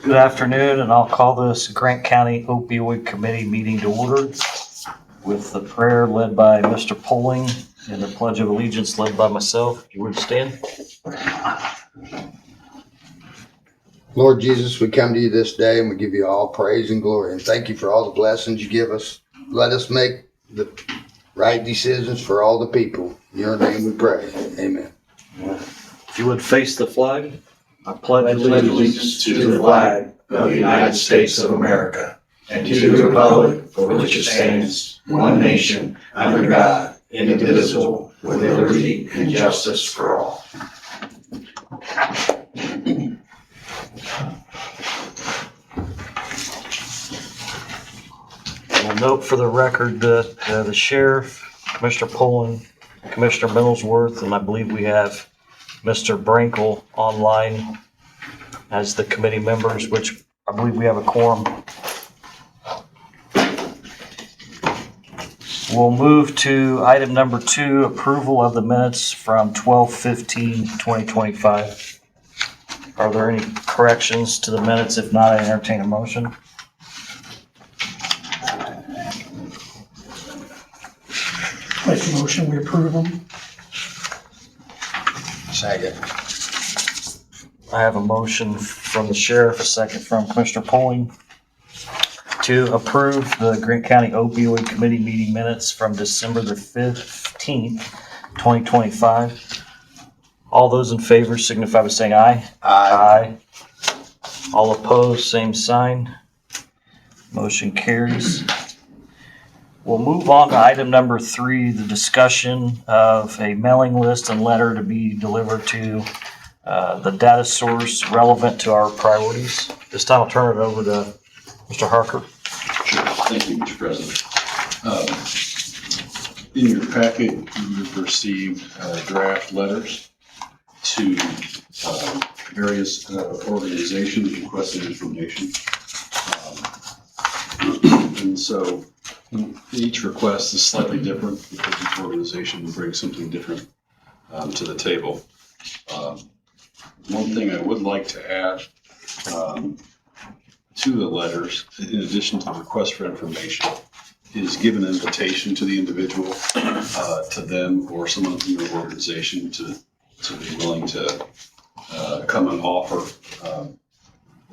Good afternoon, and I'll call this Grant County Opioid Committee meeting to order with the prayer led by Mr. Poling and the Pledge of Allegiance led by myself. If you would stand. Lord Jesus, we come to you this day and we give you all praise and glory and thank you for all the blessings you give us. Let us make the right decisions for all the people. In your name we pray. Amen. If you would face the flag, I pledge allegiance to the flag of the United States of America and to the republic for which it stands, one nation, under God, indivisible, with liberty and justice for all. We'll note for the record that the sheriff, Commissioner Poling, Commissioner Middlesworth, and I believe we have Mr. Brinkle online as the committee members, which I believe we have a quorum. We'll move to item number 2, approval of the minutes from 12/15/2025. Are there any corrections to the minutes? If not, I entertain a motion. Make a motion, we approve them. Second. I have a motion from the sheriff, a second from Commissioner Poling to approve the Grant County Opioid Committee meeting minutes from December the 15th, 2025. All those in favor signify by saying aye. Aye. All opposed, same sign. Motion carries. We'll move on to item number 3, the discussion of a mailing list and letter to be delivered to the data source relevant to our priorities. This time I'll turn it over to Mr. Harker. Sure. Thank you, Mr. President. In your packet, you've received draft letters to various organizations requesting information. And so each request is slightly different because each organization will bring something different to the table. One thing I would like to add to the letters, in addition to the request for information, is give an invitation to the individual, to them or someone from their organization to be willing to come and offer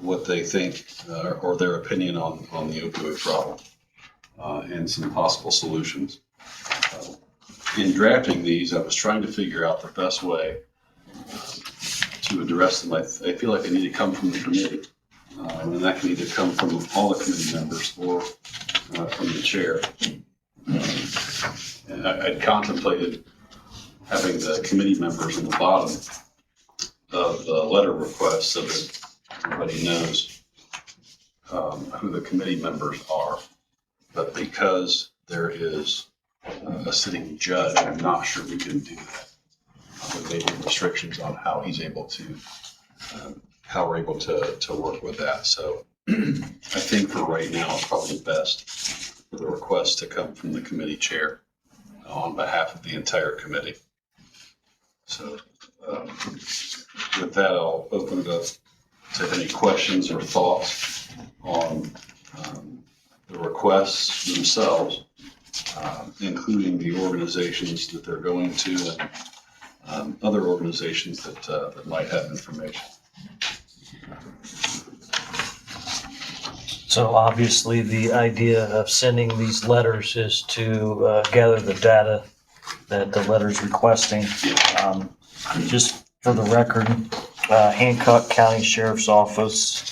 what they think or their opinion on the opioid problem and some possible solutions. In drafting these, I was trying to figure out the best way to address them. I feel like they need to come from the committee, and that can either come from all the committee members or from the chair. And I'd contemplated having the committee members on the bottom of the letter request so that everybody knows who the committee members are. But because there is a sitting judge, I'm not sure we can do that. There may be restrictions on how he's able to, how we're able to work with that. So I think for right now, it's probably best for the request to come from the committee chair on behalf of the entire committee. So with that, I'll open it up to any questions or thoughts on the requests themselves, including the organizations that they're going to and other organizations that might have information. So obviously the idea of sending these letters is to gather the data that the letter's requesting. Just for the record, Hancock County Sheriff's Office,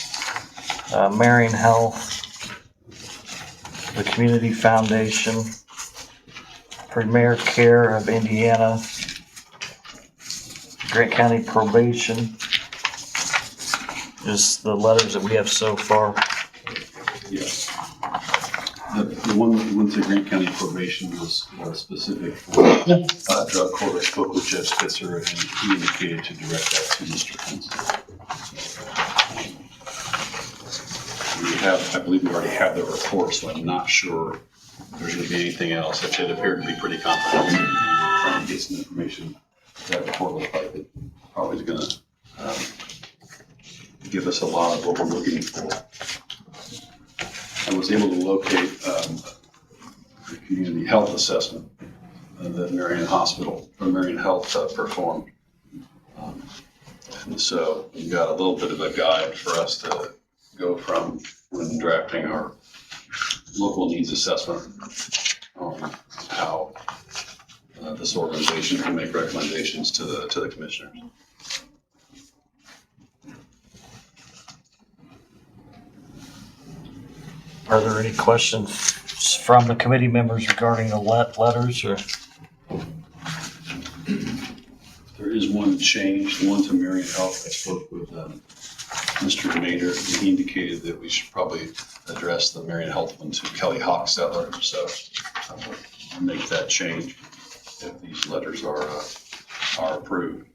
Marion Health, the Community Foundation, Premier Care of Indiana, Grant County Probation, just the letters that we have so far. Yes. The one that went to Grant County Probation was specific for drug court. I spoke with Jeff Spitzer and he indicated to direct that to Mr. Henson. I believe we already have the report, so I'm not sure there's going to be anything else. It appeared to be pretty comprehensive. Trying to get some information. That report looked like it probably is going to give us a lot of what we're looking for. I was able to locate a community health assessment that Marion Health performed. And so we got a little bit of a guide for us to go from when drafting our local needs assessment on how this organization can make recommendations to the commissioners. Are there any questions from the committee members regarding the letters or? There is one change, the one to Marion Health. I spoke with Mr. Maynard, and he indicated that we should probably address the Marion Health one to Kelly Hochstetler. So I'll make that change if these letters are approved.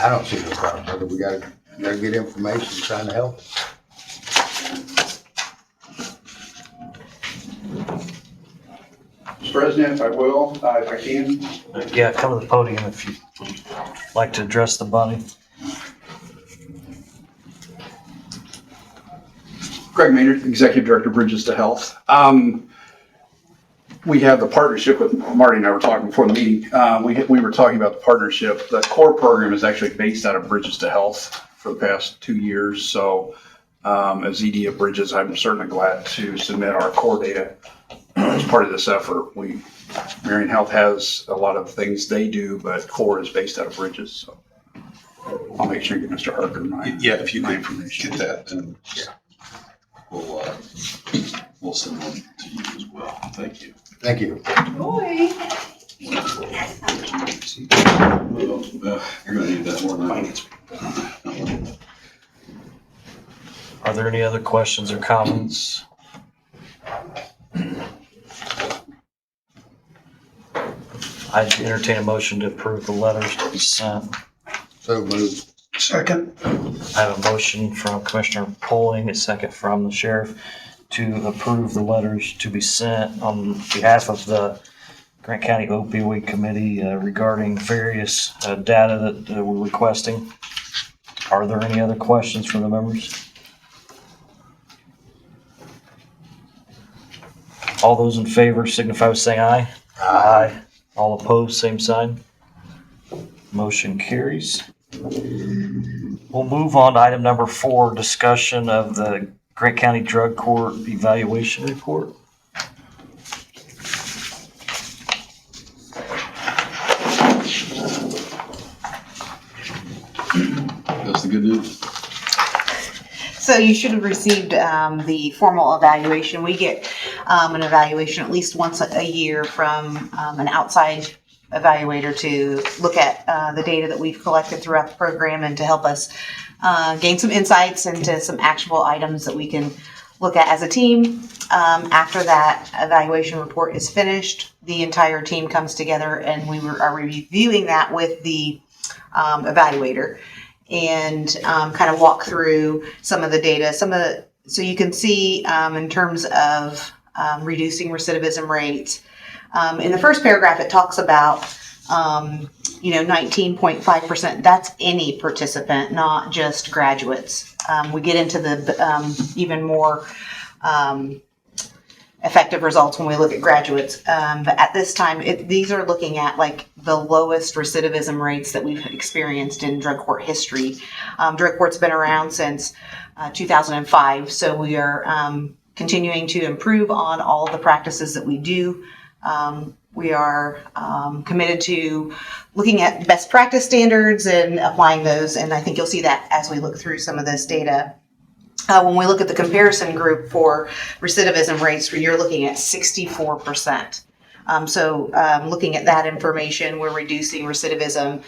I don't see no problem, brother. We gotta get information, trying to help. Mr. President, if I will, if I can. Yeah, come to the podium if you'd like to address the body. Greg Maynard, Executive Director, Bridges to Health. We have the partnership with Marty and I were talking before the meeting. We were talking about the partnership. The core program is actually based out of Bridges to Health for the past 2 years. So as ED of Bridges, I'm certainly glad to submit our core data as part of this effort. Marion Health has a lot of things they do, but core is based out of Bridges. So I'll make sure you get Mr. Harker If you my can information. get that, and we'll send one to you as well. Thank you. Thank you. Boy. You're gonna need that more than I. Are there any other questions or comments? I'd entertain a motion to approve the letters to be sent. So moved. Second. I have a motion from Commissioner Poling, a second from the sheriff, to approve the letters to be sent on behalf of the Grant County Opioid Committee regarding various data that we're requesting. Are there any other questions from the members? All those in favor signify by saying aye. Aye. All opposed, same sign. Motion carries. We'll move on to item number 4, discussion of the Grant County Drug Court Evaluation Report. That's the good news. So you should have received the formal evaluation. We get an evaluation at least once a year from an outside evaluator to look at the data that we've collected throughout the program and to help us gain some insights into some actionable items that we can look at as a team. After that evaluation report is finished, the entire team comes together and we are reviewing that with the evaluator and kind of walk through some of the data. So you can see in terms of reducing recidivism rates. In the first paragraph, it talks about 19.5%. That's any participant, not just graduates. We get into the even more effective results when we look at graduates. But at this time, these are looking at like the lowest recidivism rates that we've experienced in drug court history. Drug court's been around since 2005, so we are continuing to improve on all of the practices that we do. We are committed to looking at best practice standards and applying those, and I think you'll see that as we look through some of this data. When we look at the comparison group for recidivism rates, you're looking at 64%. Looking at that information, we're reducing recidivism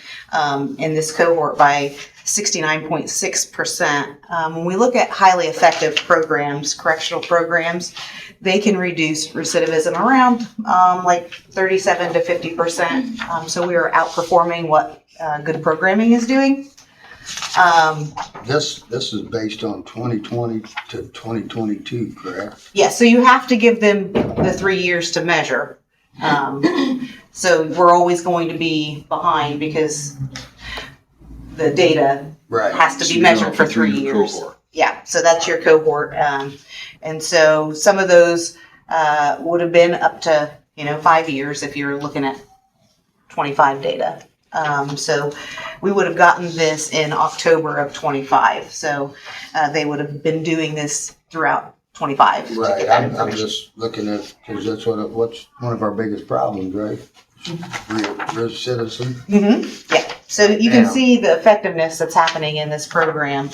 in this cohort by 69.6%. When we look at highly effective programs, correctional programs, they can reduce recidivism around like 37 to 50%. So we are outperforming what good programming is doing. This is based on 2020 to 2022, correct? Yeah, so you have to give them the 3 years to measure. So we're always going to be behind because the data Right. has to So be you're measured going for through 3 the years. cohort. Yeah, so that's your cohort. And so some of those would have been up to, 5 years if you're looking at 25 data. So we would have gotten this in October of 25. So they would have been doing this throughout 25. to Right, get that I'm information. just looking at, because that's what's one of our biggest problems, right? We're citizen. Yeah, so you can Yeah. see the effectiveness that's happening in this program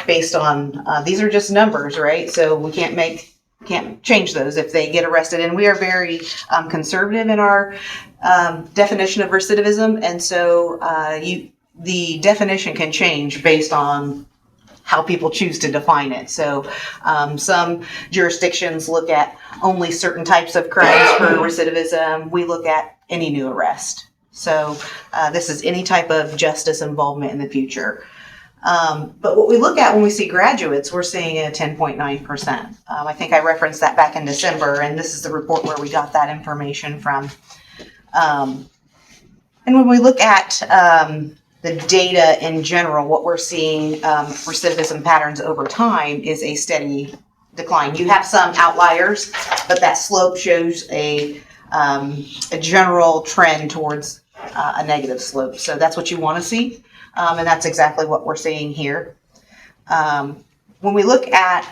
based on, these are just numbers, right? So we can't change those if they get arrested. And we are very conservative in our definition of recidivism. And so the definition can change based on how people choose to define it. So some jurisdictions look at only certain types of crimes for recidivism. We look at any new arrest. So this is any type of justice involvement in the future. But what we look at when we see graduates, we're seeing a 10.9%. I think I referenced that back in December, and this is the report where we got that information from. And when we look at the data in general, what we're seeing recidivism patterns over time is a steady decline. You have some outliers, but that slope shows a general trend towards a negative slope. So that's what you want to see, and that's exactly what we're seeing here. When we look at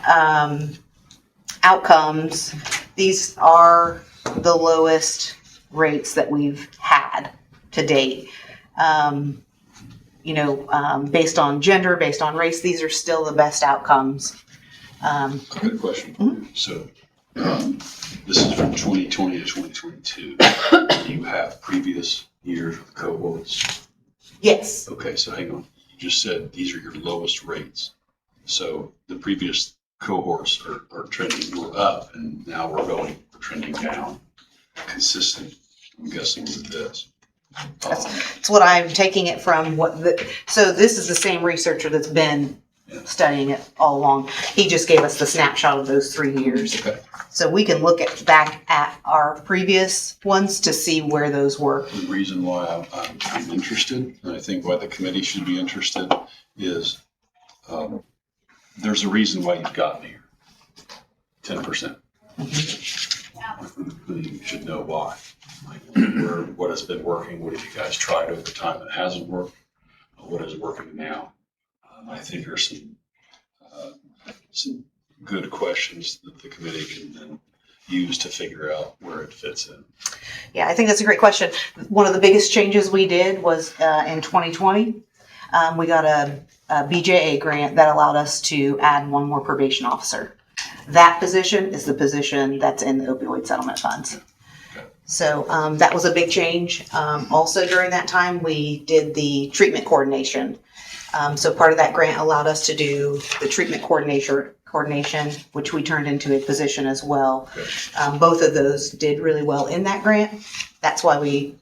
outcomes, these are the lowest rates that we've had to date. Based on gender, based on race, these are still the best outcomes. I've got a question for you. So, this is from 2020 to 2022. Do you have previous years of cohorts? Yes. Okay, so hang on. You just said these are your lowest rates. So the previous cohorts are trending, we're up, and now we're trending down. Consistent, I'm guessing, with this. It's what I'm taking it from. So this is the same researcher that's been studying it all along. He just gave us the snapshot of those 3 years. Okay. So we can look back at our previous ones to see where those were. The reason why I'm interested, and I think why the committee should be interested, is there's a reason why you've gotten here. 10%. You should know why. Like, what has been working? What have you guys tried over time that hasn't worked? What is working now? I think there's some good questions that the committee can then use to figure out where it fits in. Yeah, I think that's a great question. One of the biggest changes we did was in 2020. We got a BJA grant that allowed us to add one more probation officer. That position is the position that's in the opioid settlement funds. So that was a big change. Also during that time, we did the treatment coordination. So part of that grant allowed us to do the treatment coordination, which we turned into a position as well. Both of those did really well in that grant. That's why we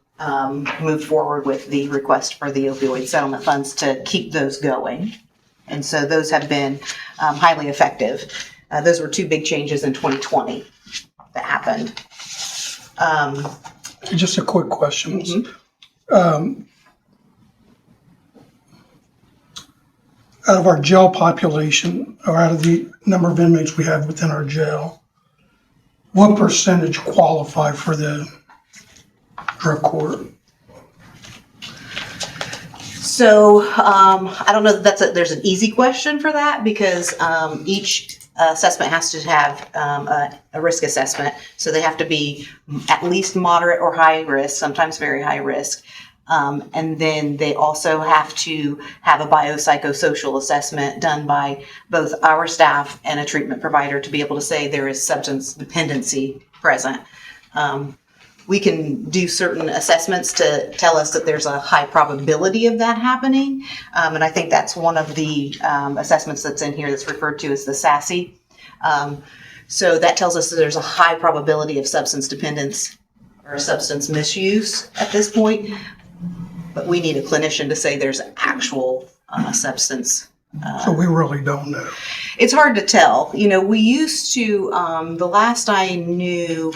moved forward with the request for the opioid settlement funds to keep those going. And so those have been highly effective. Those were two big changes in 2020 that happened. Just a quick question. Out of our jail population, or out of the number of inmates we have within our jail, what percentage qualify for the drug court? So I don't know that there's an easy question for that because each assessment has to have a risk assessment. So they have to be at least moderate or high risk, sometimes very high risk. And then they also have to have a biopsychosocial assessment done by both our staff and a treatment provider to be able to say there is substance dependency present. We can do certain assessments to tell us that there's a high probability of that happening. And I think that's one of the assessments that's in here that's referred to as the SASE. So that tells us that there's a high probability of substance dependence or substance misuse at this point. but we need a clinician to say there's actual substance. So we really don't know. It's hard to tell. You know, we used to, the last I knew,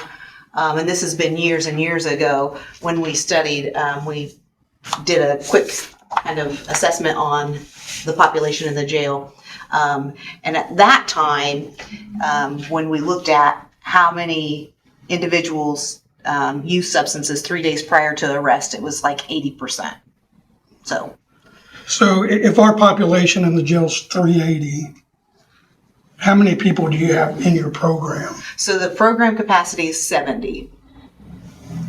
and this has been years and years ago, when we studied, we did a quick kind of assessment on the population in the jail. And at that time, when we looked at how many individuals use substances 3 days prior to arrest, it was like 80%. So if our population in the jail's 380, how many people do you have in your program? So the program capacity is 70.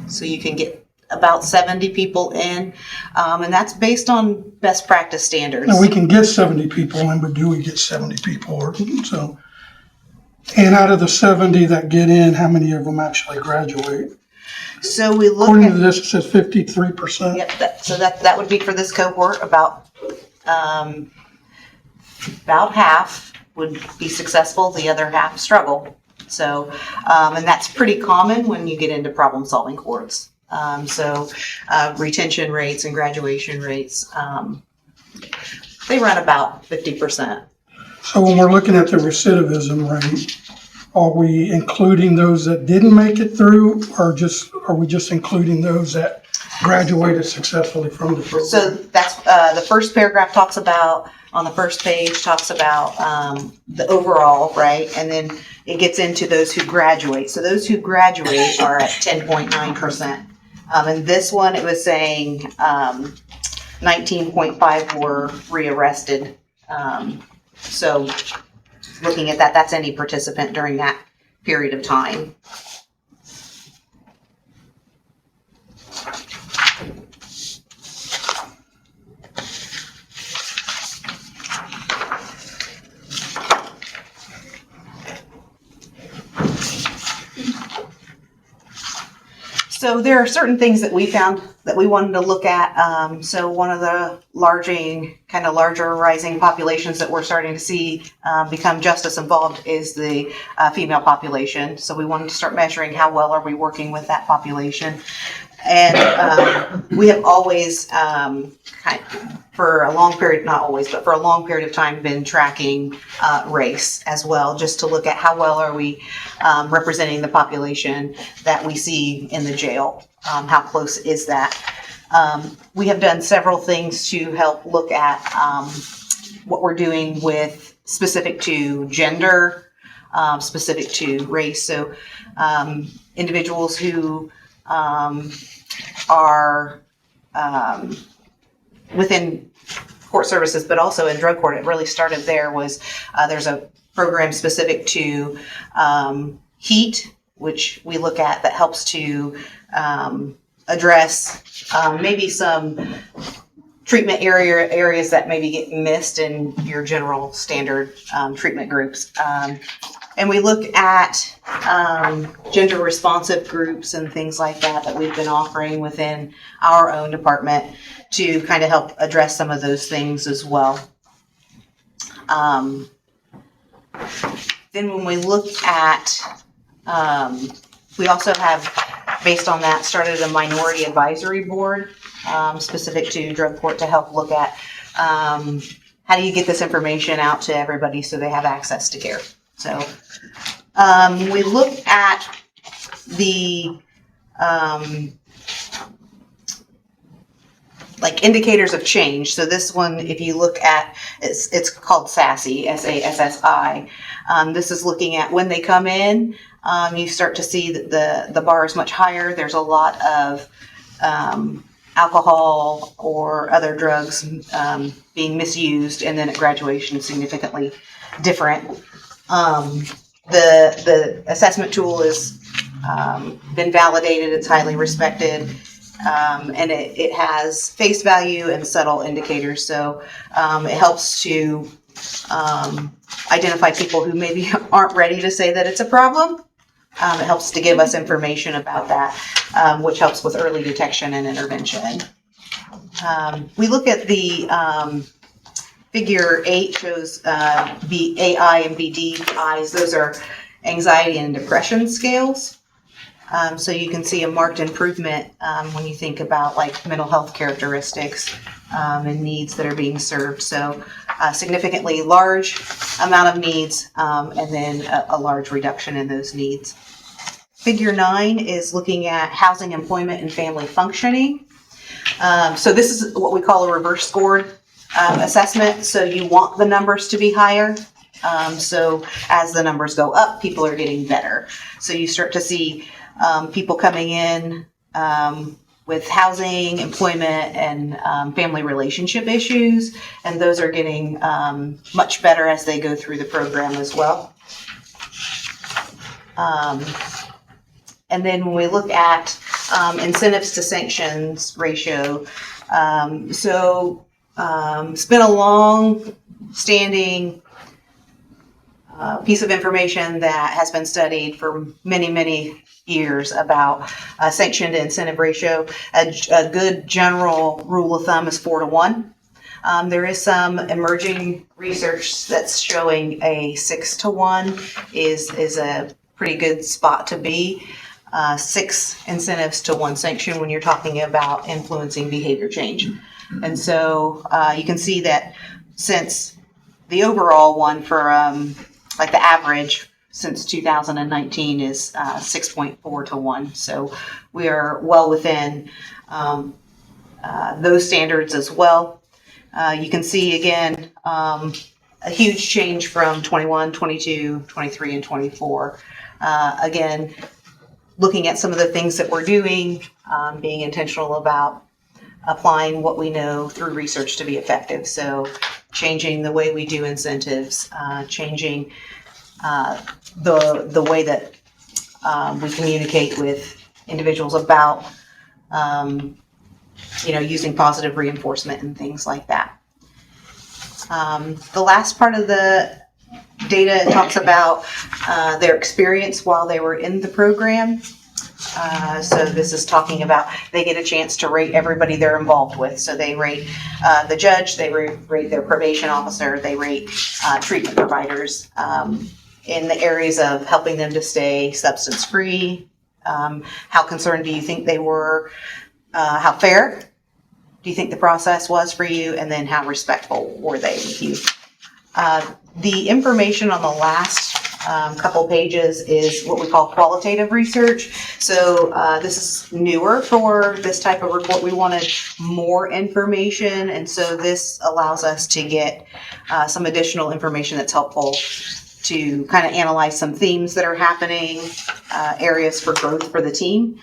So you can get about 70 people in, and that's based on best practice standards. Now, we can get 70 people in, but do we get 70 people? And out of the 70 that get in, how many of them actually graduate? So we look According at, to this, it says 53%. yep, that would be for this cohort. About half would be successful, the other half struggle. So, and that's pretty common when you get into problem solving courts. Retention rates and graduation rates, they run about 50%. So when we're looking at the recidivism rate, are we including those that didn't make it through, or are we just including those that graduated successfully from the program? So that's the first paragraph talks about, on the first page, talks about the overall, right? And then it gets into those who graduate. So those who graduate are at 10.9%. And this one, it was saying 19.5 were rearrested. So looking at that, that's any participant during that period of time. So there are certain things that we found that we wanted to look at. So one of the larger rising populations that we're starting to see become justice involved is the female population. So we wanted to start measuring how well are we working with that population. And we have always, for a long period, not always, but for a long period of time, been tracking race as well, just to look at how well are we representing the population that we see in the jail. How close is that? We have done several things to help look at what we're doing with specific to gender, specific to race. So individuals who are within court services, but also in drug court. It really started there. Was there's a program specific to heat, which we look at, that helps to address maybe some treatment areas that maybe get missed in your general standard treatment groups. And we look at gender responsive groups and things like that we've been offering within our own department to kind of help address some of those things as well. Then when we look at, we also have, based on that, started a minority advisory board specific to drug court to help look at how do you get this information out to everybody so they have access to care. So we look at the indicators of change. So this one, if you look at, it's called SASSI, SASSI. This is looking at when they come in. You start to see that the bar is much higher. There's a lot of alcohol or other drugs being misused, and then at graduation significantly different. The assessment tool has been validated. It's highly respected, and it has face value and subtle indicators. So it helps to identify people who maybe aren't ready to say that it's a problem. It helps to give us information about that, which helps with early detection and intervention. We look at the figure 8 shows AI and BDIs. Those are anxiety and depression scales. So you can see a marked improvement when you think about like mental health characteristics and needs that are being served. So significantly large amount of needs and then a large reduction in those needs. Figure 9 is looking at housing, employment, and family functioning. So this is what we call a reverse scored assessment. So you want the numbers to be higher. So as the numbers go up, people are getting better. So you start to see people coming in with housing, employment, and family relationship issues, and those are getting much better as they go through the program as well. And then when we look at incentives to sanctions ratio, it's been a long-standing piece of information that has been studied for many, many years about sanction to incentive ratio. A good general rule of thumb is 4 to 1. There is some emerging research that's showing a 6 to 1 is a pretty good spot to be. 6 incentives to 1 sanction when you're talking about influencing behavior change. And so you can see that since the overall one for like the average since 2019 is 6.4 to 1. So we are well within those standards as well. You can see again a huge change from 21, 22, 23, and 24. Again, looking at some of the things that we're doing, being intentional about applying what we know through research to be effective. So changing the way we do incentives, changing the way that we communicate with individuals about using positive reinforcement and things like that. The last part of the data talks about their experience while they were in the program. So this is talking about they get a chance to rate everybody they're involved with. So they rate the judge, they rate their probation officer, they rate treatment providers in the areas of helping them to stay substance free. How concerned do you think they were? How fair do you think the process was for you? And then how respectful were they with you? The information on the last couple pages is what we call qualitative research. So this is newer for this type of report. We wanted more information, and so this allows us to get some additional information that's helpful to kind of analyze some themes that are happening, areas for growth for the team.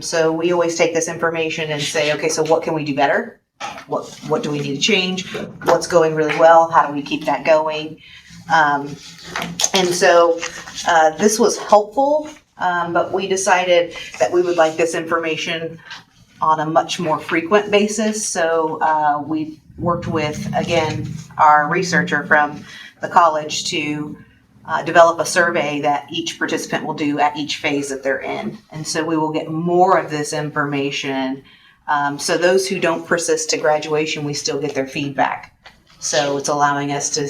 So we always take this information and say, okay, so what can we do better? What do we need to change? What's going really well? How do we keep that going? And so this was helpful, but we decided that we would like this information on a much more frequent basis. So we worked with, again, our researcher from the college to develop a survey that each participant will do at each phase that they're in. And so we will get more of this information. So those who don't persist to graduation, we still get their feedback. So it's allowing us to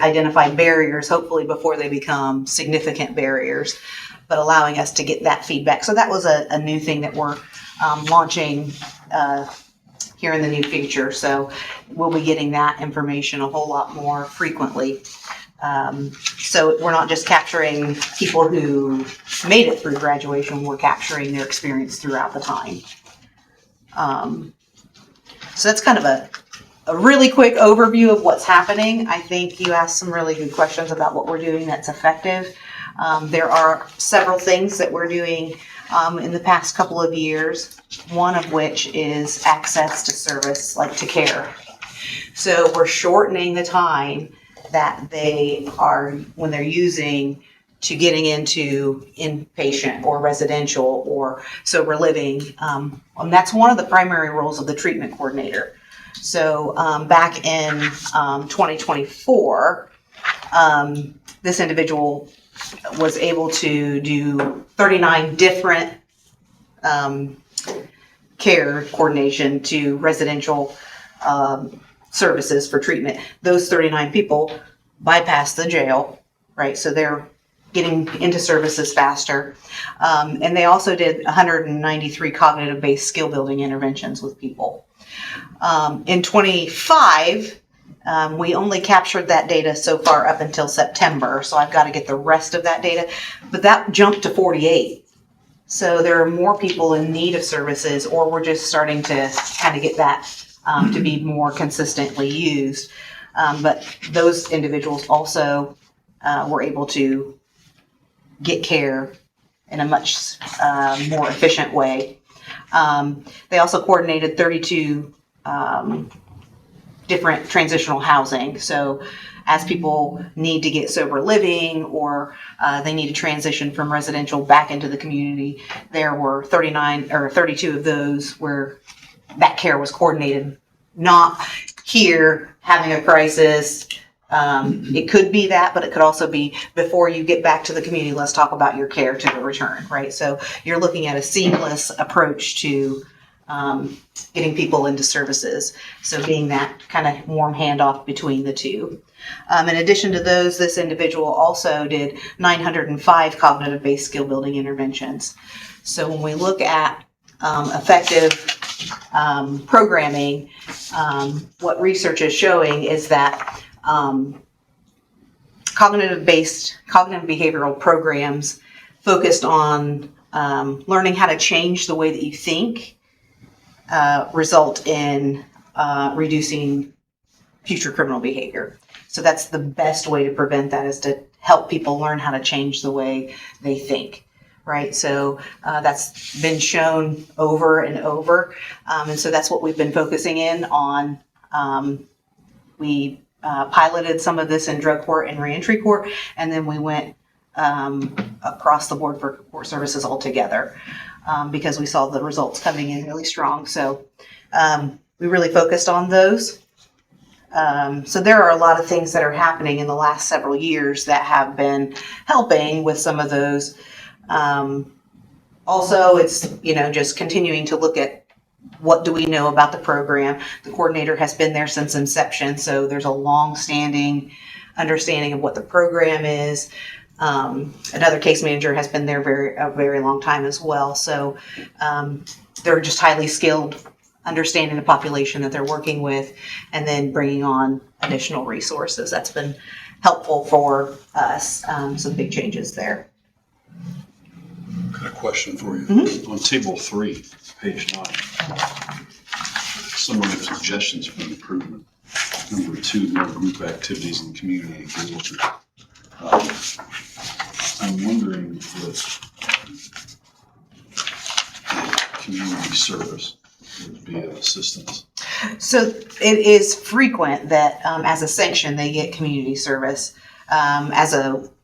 identify barriers, hopefully before they become significant barriers, but allowing us to get that feedback. So that was a new thing that we're launching here in the near future. So we'll be getting that information a whole lot more frequently. So we're not just capturing people who made it through graduation, we're capturing their experience throughout the time. So that's kind of a really quick overview of what's happening. I think you asked some really good questions about what we're doing that's effective. There are several things that we're doing in the past couple of years, one of which is access to service, like to care. So we're shortening the time that they are, when they're using, to getting into inpatient or residential or sober living. And that's one of the primary roles of the treatment coordinator. So back in 2024, this individual was able to do 39 different care coordination to residential services for treatment. Those 39 people bypassed the jail, right? So they're getting into services faster. And they also did 193 cognitive-based skill building interventions with people. In 25, we only captured that data so far up until September, so I've got to get the rest of that data. But that jumped to 48. So there are more people in need of services, or we're just starting to kind of get that to be more consistently used. But those individuals also were able to get care in a much more efficient way. They also coordinated 32 different transitional housing. So as people need to get sober living, or they need to transition from residential back into the community, there were 32 of those where that care was coordinated. Not here having a crisis. It could be that, but it could also be before you get back to the community, let's talk about your care to the return, right? So you're looking at a seamless approach to getting people into services. So being that kind of warm handoff between the two. In addition to those, this individual also did 905 cognitive-based skill building interventions. So when we look at effective programming, what research is showing is that cognitive behavioral programs focused on learning how to change the way that you think result in reducing future criminal behavior. So that's the best way to prevent that, is to help people learn how to change the way they think, right? So that's been shown over and over. And so that's what we've been focusing in on. We piloted some of this in drug court and reentry court, and then we went across the board for court services altogether because we saw the results coming in really strong. So we really focused on those. So there are a lot of things that are happening in the last several years that have been helping with some of those. Also, it's, just continuing to look at what do we know about the program. The coordinator has been there since inception, so there's a long-standing understanding of what the program is. Another case manager has been there a very long time as well. So they're just highly skilled, understanding the population that they're working with, and then bringing on additional resources. That's been helpful for us. Some big changes there. Got a question for you. Mm-hmm. On table 3, page 9, some of the suggestions for improvement. Number 2, more group activities and community engagement. I'm wondering if community service would be of assistance. So it is frequent that as a sanction they get community service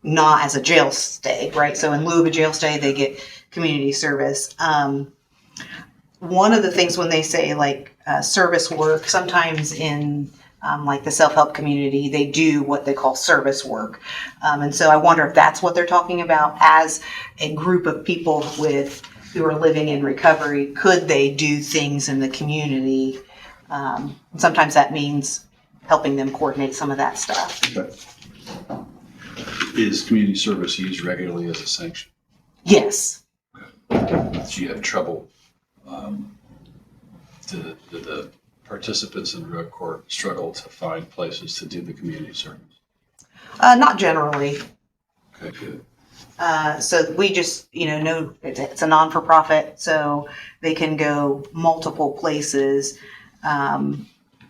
not as a jail stay, right? So in lieu of a jail stay, they get community service. One of the things when they say service work, sometimes in like the self-help community, they do what they call service work. And so I wonder if that's what they're talking about as a group of people who are living in recovery. Could they do things in the community? Sometimes that means helping them coordinate some of that stuff. Okay. Is community service used regularly as a sanction? Yes. Do you have trouble? Do the participants in drug court struggle to find places to do the community service? Not generally. Okay, good. So we just, know it's a non-for-profit, so they can go multiple places.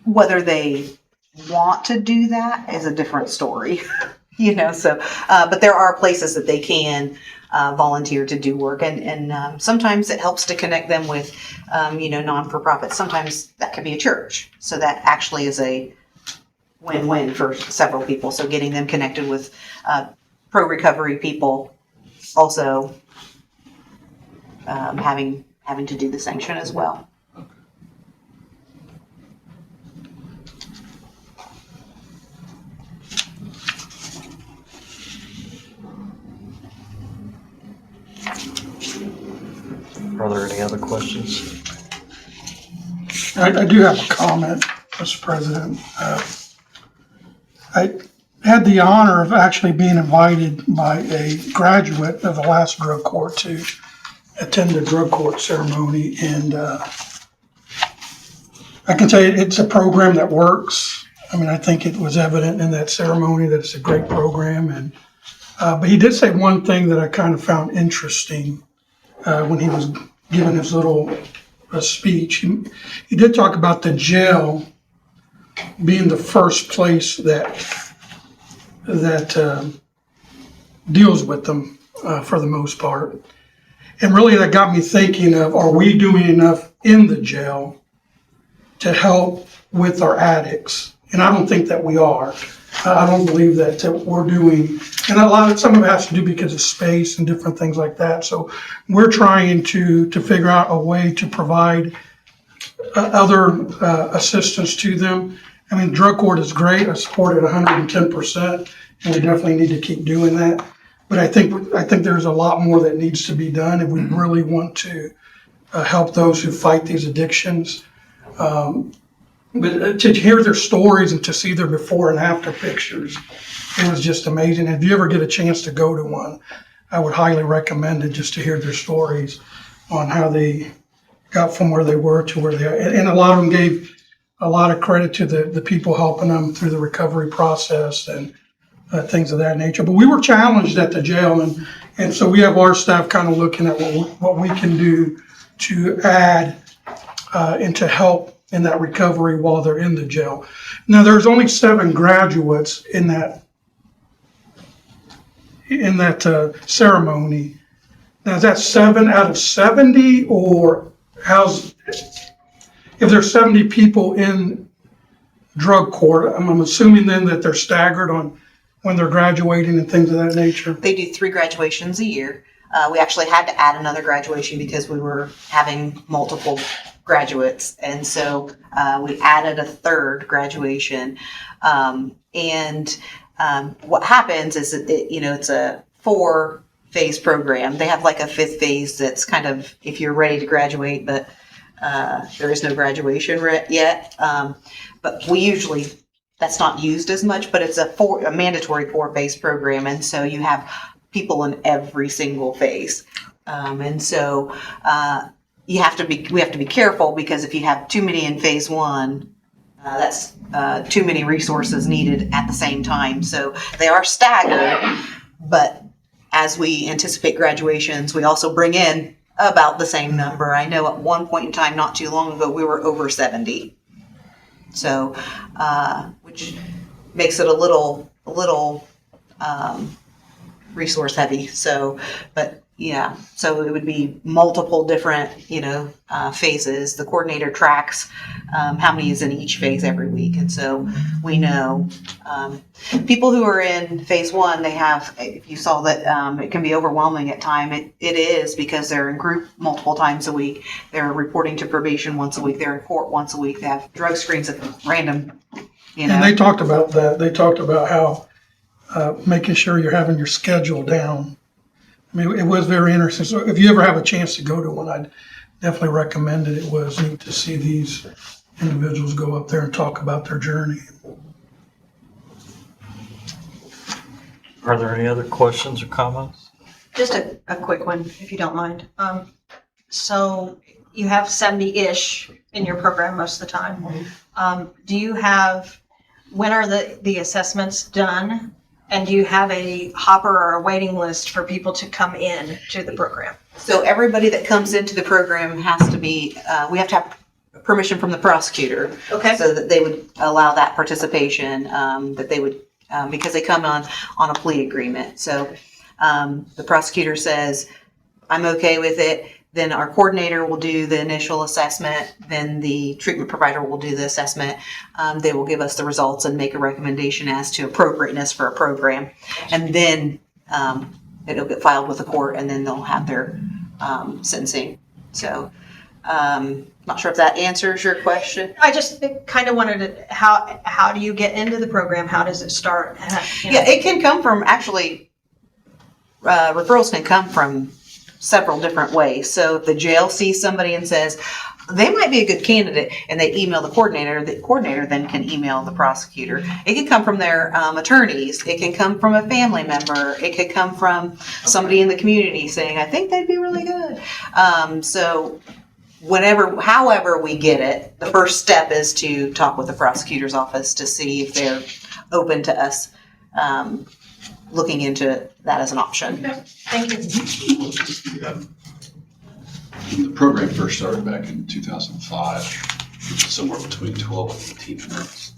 Whether they want to do that is a different story, but there are places that they can volunteer to do work. And sometimes it helps to connect them with, non-for-profit. Sometimes that could be a church. So that actually is a win-win for several people. So getting them connected with pro-recovery people, also having to do the sanction as well. Are there any other questions? I do have a comment, Mr. President. had the honor of actually being invited by a graduate of the last drug court to attend the drug court ceremony, and I can tell you it's a program that works. I mean, I think it was evident in that ceremony that it's a great program, and but he did say one thing that I kind of found interesting when he was giving his little speech. He did talk about the jail being the first place that deals with them for the most part. And really that got me thinking of, are we doing enough in the jail to help with our addicts? And I don't think that we are. I don't believe that we're doing, and some of it has to do because of space and different things like that. So we're trying to figure out a way to provide other assistance to them. I mean, drug court is great. I support it 110%, and we definitely need to keep doing that. But I think there's a lot more that needs to be done if we really want to help those who fight these addictions. But to hear their stories and to see their before and after pictures, it was just amazing. If you ever get a chance to go to one, I would highly recommend it, just to hear their stories on how they got from where they were to where they are. And a lot of them gave a lot of credit to the people helping them through the recovery process and things of that nature. But we were challenged at the jail, and so we have our staff kind of looking at what we can do to add and to help in that recovery while they're in the jail. Now, there's only 7 graduates in that ceremony. Now, is that 7 out of 70, or if there's 70 people in drug court, I'm assuming then that they're staggered on when they're graduating and things of that nature? They do 3 graduations a year. We actually had to add another graduation because we were having multiple graduates, and so we added a 3rd graduation. What happens is that it's a 4-phase program. They have like a 5th phase that's kind of if you're ready to graduate, but there is no graduation yet. But we usually, that's not used as much, but it's a mandatory 4-phase program, and so you have people in every single phase, and so we have to be careful, because if you have too many in phase 1, that's too many resources needed at the same time. So they are staggered, but as we anticipate graduations, we also bring in about the same number. I know at one point in time, not too long ago, we were over 70. So, which makes it a little resource heavy. So, but yeah, so it would be multiple different, phases. The coordinator tracks how many is in each phase every week. And so we know people who are in phase 1, they have, if you saw that it can be overwhelming at time, it is, because they're in group multiple times a week. They're reporting to probation once a week. They're in court once a week. They have drug screens at random, And they talked about that. They talked about how making sure you're having your schedule down. I mean, it was very interesting. So if you ever have a chance to go to one, I'd definitely recommend it. It was neat to see these individuals go up there and talk about their journey. Are there any other questions or comments? Just a quick one, if you don't mind. So you have 70-ish in your program most of the time. When are the assessments done? And do you have a hopper or a waiting list for people to come in to the program? So everybody that comes into the program has to be, we have to have permission from the prosecutor. Okay. So that they would allow that participation, that they would, because they come on a plea agreement. So the prosecutor says, I'm okay with it. Then our coordinator will do the initial assessment. Then the treatment provider will do the assessment. They will give us the results and make a recommendation as to appropriateness for a program. And then it'll get filed with the court, and then they'll have their sentencing. So not sure if that answers your question. I just kind of wanted to, how do you get into the program? How does it start? Yeah, it can come from, actually, referrals can come from several different ways. So if the jail sees somebody and says, they might be a good candidate, and they email the coordinator then can email the prosecutor. It can come from their attorneys, it can come from a family member, it could come from somebody in the community saying, I think they'd be really good. So however we get it, the first step is to talk with the prosecutor's office to see if they're open to us looking into that as an option. Thank you. When the program first started back in 2005, it was somewhere between 12 and 18 months.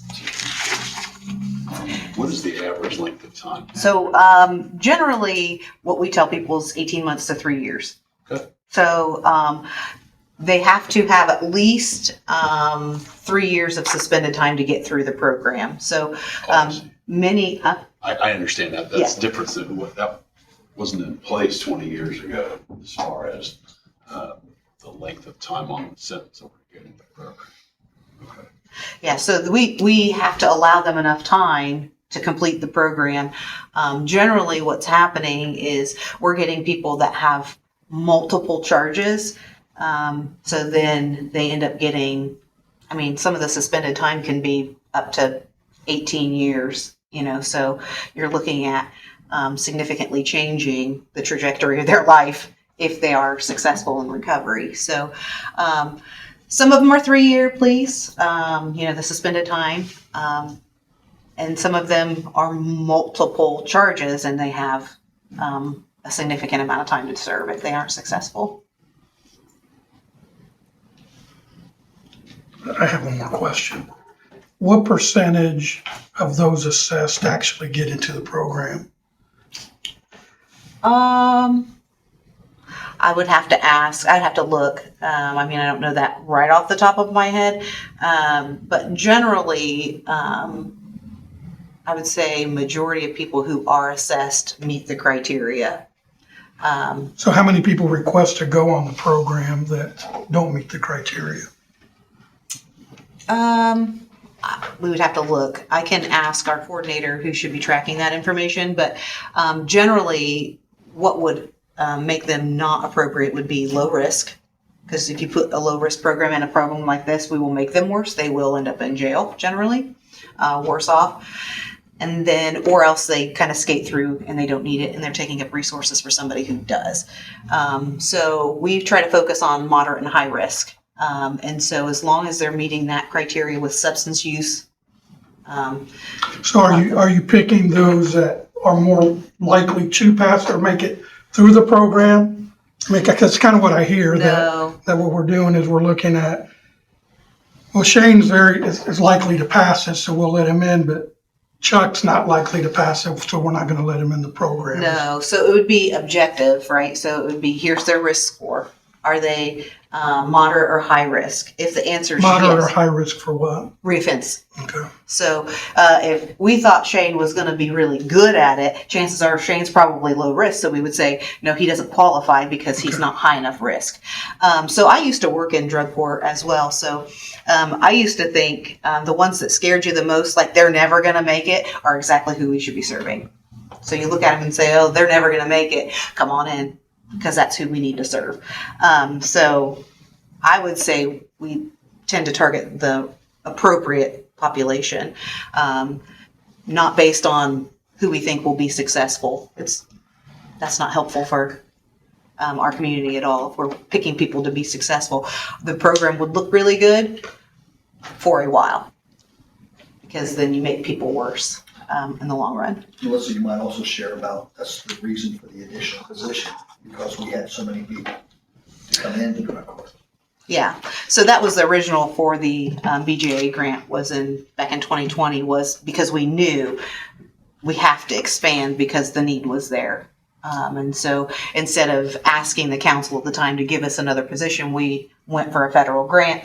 What is the average length of time? So generally, what we tell people is 18 months to 3 years. Okay. So they have to have at least 3 years of suspended time to get through the program. So many. I understand that. That's different than what that wasn't in place 20 years ago as far as the length of time on the sentence that we're getting the program. Okay. Yeah, so we have to allow them enough time to complete the program. Generally, what's happening is we're getting people that have multiple charges. So then they end up getting, some of the suspended time can be up to 18 years, so you're looking at significantly changing the trajectory of their life if they are successful in recovery. So some of them are 3-year pleas, the suspended time, and some of them are multiple charges and they have a significant amount of time to serve if they aren't successful. I have one more question. What percentage of those assessed actually get into the program? I would have to ask. I'd have to look. I don't know that right off the top of my head. But generally, I would say majority of people who are assessed meet the criteria. So how many people request to go on the program that don't meet the criteria? We would have to look. I can ask our coordinator who should be tracking that information, but generally what would make them not appropriate would be low risk. Because if you put a low risk program in a program like this, we will make them worse. They will end up in jail generally, worse off. And then, or else they kind of skate through and they don't need it and they're taking up resources for somebody who does. So we try to focus on moderate and high risk. And so as long as they're meeting that criteria with substance use. So are you picking those that are more likely to pass or make it through the program? That's kind of what I hear, No. that what we're doing is we're looking at, well, Shane's is likely to pass it, so we'll let him in, but Chuck's not likely to pass it, so we're not going to let him in the program. No, so it would be objective, right? So it would be, here's their risk score. Are they moderate or high risk? If the answer is Moderate or yes, high risk for what? reoffense. Okay. So if we thought Shane was going to be really good at it, chances are Shane's probably low risk. So we would say, no, he doesn't qualify because he's not high enough risk. So I used to work in drug court as well. So I used to think the ones that scared you the most, like they're never going to make it, are exactly who we should be serving. So you look at them and say, oh, they're never going to make it. Come on in, because that's who we need to serve. So I would say we tend to target the appropriate population, not based on who we think will be successful. That's not helpful for our community at all. If we're picking people to be successful, the program would look really good for a while, because then you make people worse in the long run. Melissa, you might also share about, that's the reason for the additional position, because we had so many people to come into drug court. Yeah, so that was the original for the BJA grant back in 2020, was because we knew we have to expand because the need was there. And so instead of asking the council at the time to give us another position, we went for a federal grant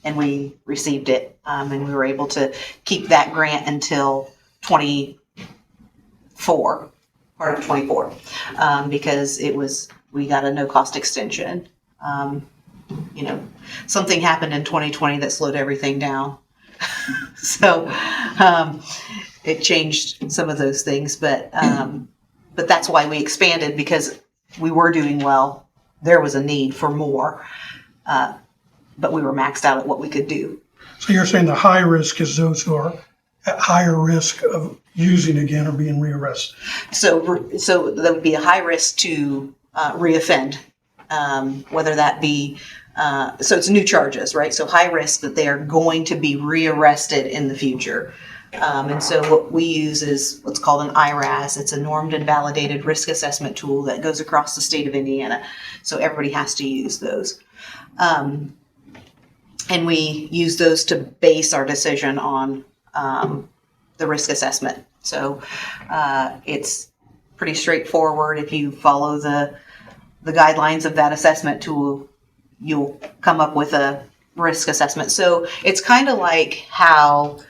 and we received it. And we were able to keep that grant until 24, part of 24, because we got a no cost extension. Something happened in 2020 that slowed everything down. So it changed some of those things, but that's why we expanded, because we were doing well. There was a need for more. but we were maxed out at what we could do. So you're saying the high risk is those who are at higher risk of using again or being rearrested? So that would be a high risk to reoffend, whether that be, so it's new charges, right? So high risk that they are going to be rearrested in the future. And so what we use is what's called an IRAS. It's a normed and validated risk assessment tool that goes across the state of Indiana. So everybody has to use those. And we use those to base our decision on the risk assessment. So it's pretty straightforward. If you follow the guidelines of that assessment tool, you'll come up with a risk assessment. So it's kind of like how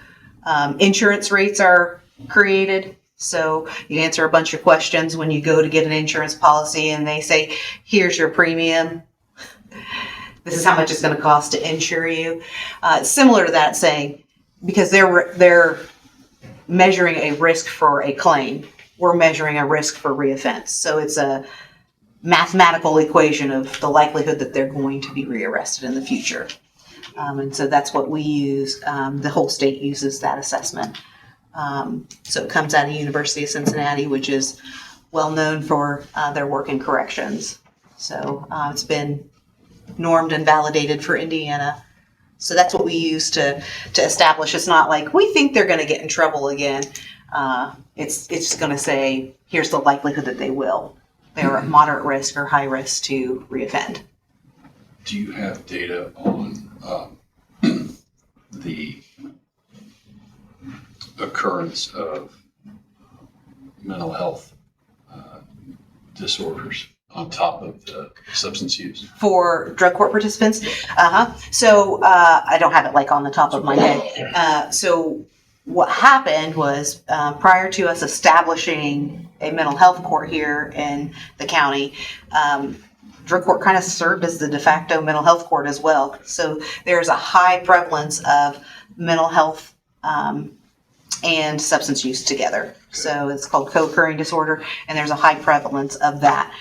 insurance rates are created. So you answer a bunch of questions when you go to get an insurance policy, and they say, here's your premium. This is how much it's going to cost to insure you. Similar to that, saying, because they're measuring a risk for a claim, we're measuring a risk for reoffense. So it's a mathematical equation of the likelihood that they're going to be rearrested in the future. And so that's what we use. The whole state uses that assessment. So it comes out of University of Cincinnati, which is well known for their work in corrections. So it's been normed and validated for Indiana. So that's what we use to establish. It's not like we think they're going to get in trouble again. It's just going to say, here's the likelihood that they will. They're at moderate risk or high risk to reoffend. Do you have data on the occurrence of mental health disorders on top of the substance use? For drug court participants? So I don't have it like on the top of my head. So what happened was prior to us establishing a mental health court here in the county, drug court kind of served as the de facto mental health court as well. So there's a high prevalence of mental health and substance use together. So it's called co-occurring disorder, and there's a high prevalence of that.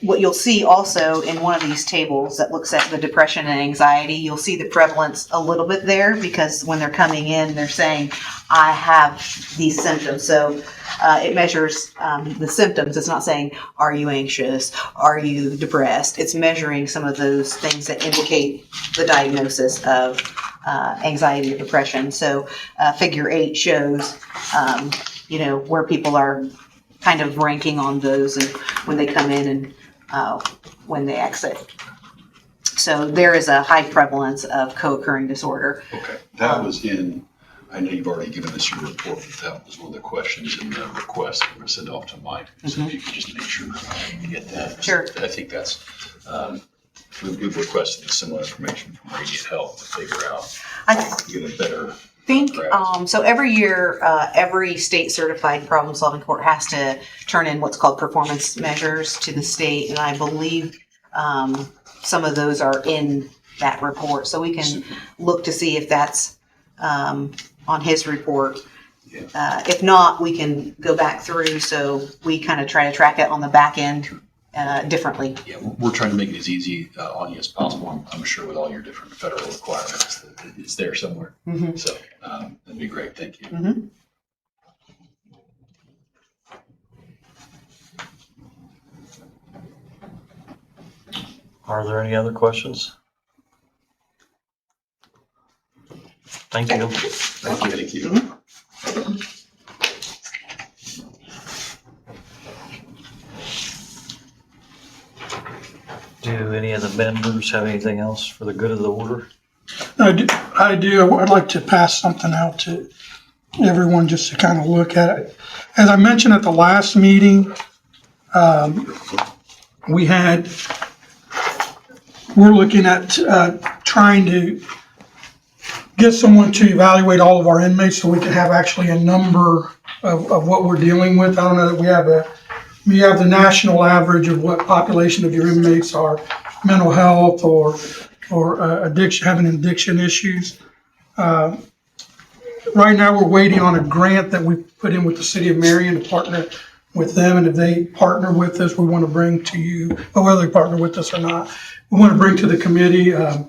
What you'll see also in one of these tables that looks at the depression and anxiety, you'll see the prevalence a little bit there, because when they're coming in, they're saying, I have these symptoms. So it measures the symptoms. It's not saying, are you anxious? Are you depressed? It's measuring some of those things that indicate the diagnosis of anxiety or depression. So figure 8 shows, where people are kind of ranking on those, and when they come in and when they exit. So there is a high prevalence of co-occurring disorder. Okay, that was in, I know you've already given us your report, but that was one of the questions in the request that was sent off to Mike. So if you could just make sure you get that. Sure. I think that's, we've requested similar information from Radiant Health to figure out, get a better think grasp. so every year every state certified problem solving court has to turn in what's called performance measures to the state, and I believe some of those are in that report, so we can look to see if that's on his report. If not, we can go back through, so we kind of try to track it on the back end differently. Yeah, we're trying to make it as easy on you as possible. I'm sure with all your different federal requirements that it's there somewhere. Mm-hmm. So that'd be great. Thank you. Mm-hmm. Are there any other questions? Thank you. Thank you. Do any of the members have anything else for the good of the order? I do. I'd like to pass something out to everyone just to kind of look at it. As I mentioned at the last meeting, we're looking at trying to get someone to evaluate all of our inmates so we can have actually a number of what we're dealing with. I don't know that we have the national average of what population of your inmates are mental health or addiction, having addiction issues. Right now, we're waiting on a grant that we put in with the city of Marion to partner with them, and if they partner with us, we want to bring to you, or whether they partner with us or not, we want to bring to the committee a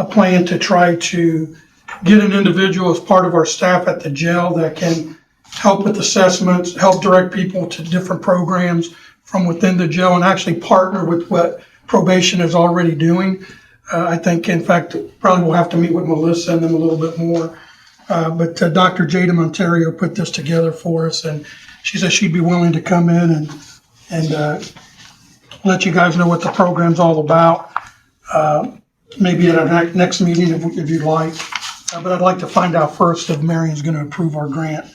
plan to try to get an individual as part of our staff at the jail that can help with assessments, help direct people to different programs from within the jail, and actually partner with what probation is already doing. I think, in fact, probably we'll have to meet with Melissa and them a little bit more. But Dr. Jada Ontario put this together for us, and she said she'd be willing to come in and let you guys know what the program's all about. Maybe at our next meeting if you'd like. But I'd like to find out first if Marion's going to approve our grant.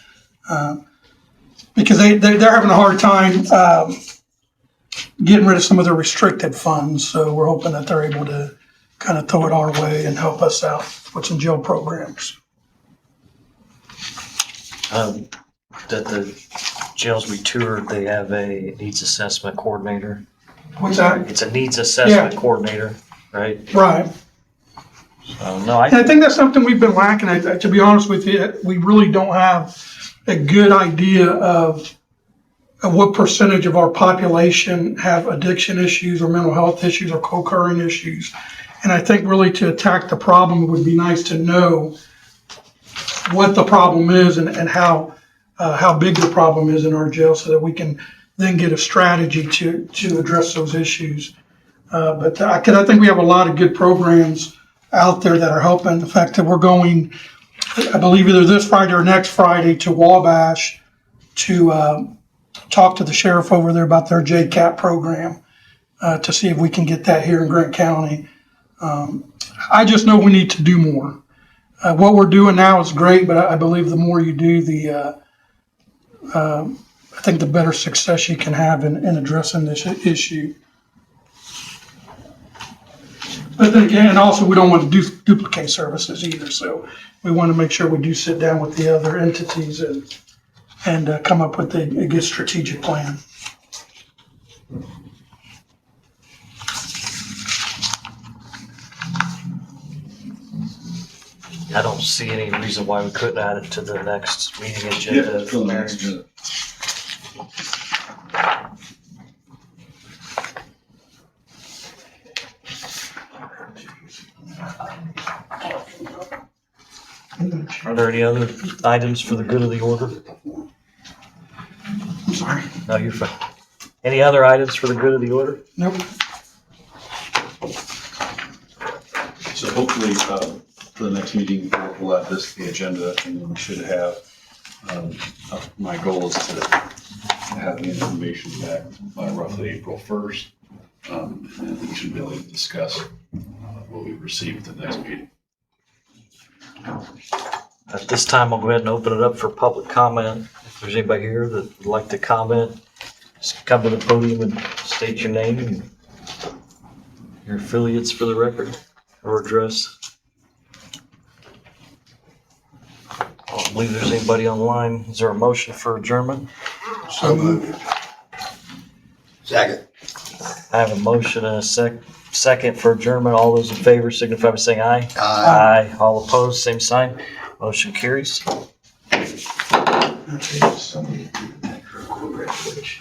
Because they're having a hard time getting rid of some of their restricted funds. So we're hoping that they're able to kind of throw it our way and help us out with some jail programs. That the jails we toured, they have a needs assessment coordinator. What's that? It's a needs assessment coordinator, right? Right. No, And I think that's something we've been lacking. To be honest with you, we really don't have a good idea of what percentage of our population have addiction issues or mental health issues or co-occurring issues. And I think really to attack the problem, it would be nice to know what the problem is and how big the problem is in our jail so that we can then get a strategy to address those issues. But I think we have a lot of good programs out there that are helping. The fact that we're going, I believe either this Friday or next Friday to Wabash to talk to the sheriff over there about their JCAP program to see if we can get that here in Grant County. I just know we need to do more. What we're doing now is great, but I believe the more you do, I think the better success you can have in addressing this issue. But then again, also we don't want to duplicate services either, so we want to make sure we do sit down with the other entities and come up with a good strategic plan. I don't see any reason why we couldn't add it to the next meeting agenda. to the next agenda. Are there any other items for the good of the order? I'm sorry. No, you're fine. Any other items for the good of the order? Nope. So hopefully, for the next meeting, we'll add this to the agenda, and then we should have, my goal is to have the information back by roughly April 1st. And we should be able to discuss what we received at the next meeting. At this time, I'll go ahead and open it up for public comment. If there's anybody here that would like to comment, just come to the podium and state your name and your affiliates for the record or address. I don't believe there's anybody online. Is there a motion for adjournment? So moved. Second. I have a motion and a second for adjournment. All those in favor signify by saying aye. Aye. Aye. All opposed, same sign. Motion carries. Somebody do that for a corporation.